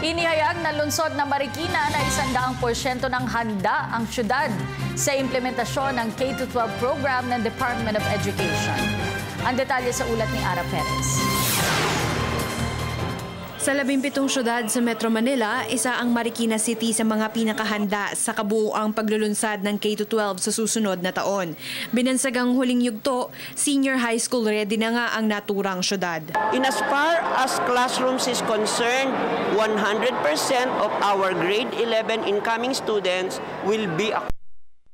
Inihayag na lungsod ng Marikina na 100% ng handa ang syudad sa implementasyon ng K-12 program ng Department of Education. Ang detalye sa ulat ni Ara Perez. Sa 17 syudad sa Metro Manila, isa ang Marikina City sa mga pinakahanda sa kabuuang paglulunsad ng K-12 sa susunod na taon. Binansagang huling yugto, senior high school ready na nga ang naturang syudad. In as far as classrooms is concerned, 100% of our grade 11 incoming students will be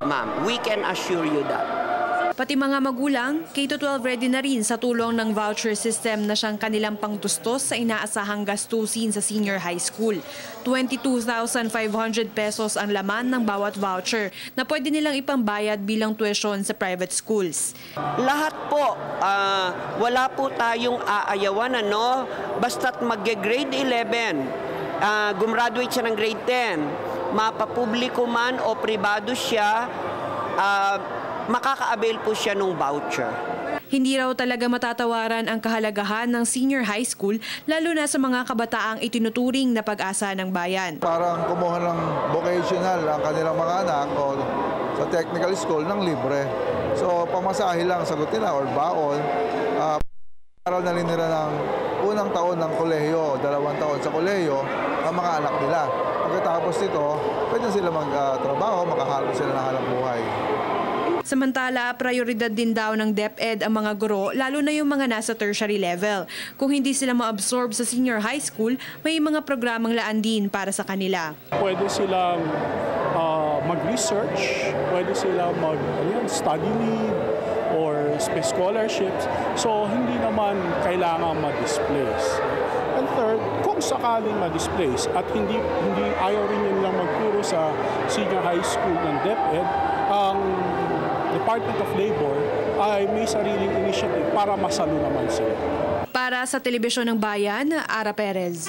ma'am. We can assure you that. Pati mga magulang, K-12 ready na rin sa tulong ng voucher system na siyang kanilang pangtustos sa inaasahang gastusin sa senior high school. 22,500 pesos ang laman ng bawat voucher na pwede nilang ipambayad bilang tuition sa private schools. Lahat po, wala po tayong aayawan, ano? Basta't mag-grade 11, gumraduate siya ng grade 10, mapapubliko man o pribado siya, makaka-avail po siya ng voucher. Hindi raw talaga matatawaran ang kahalagahan ng senior high school, lalo na sa mga kabataang itinuturing na pag-asa ng bayan. Parang kumuha ng vocational ang kanilang mga anak o sa technical school ng libre. So pamasahe lang sagot nila or baon. Aral na rin nila ng unang taon ng kolehiyo, 2 taon sa kolehiyo ang mga anak nila. Pagkatapos nito, pwede sila magtrabaho, makahanap sila ng hanap buhay. Samantala, prioridad din daw ng DepEd ang mga guro, lalo na yung mga nasa tertiary level. Kung hindi sila ma-absorb sa senior high school, may mga programang laan din para sa kanila. Pwede silang mag-research, pwede silang mag-study leave or scholarships. So, hindi naman kailangan ma-displace. And third, kung sakaling ma-displace at hindi ayaw rin nilang magturo sa senior high school ng DepEd, ang Department of Labor ay may sariling initiative para masalo naman sila. Para sa Telebisyon ng Bayan, Ara Perez.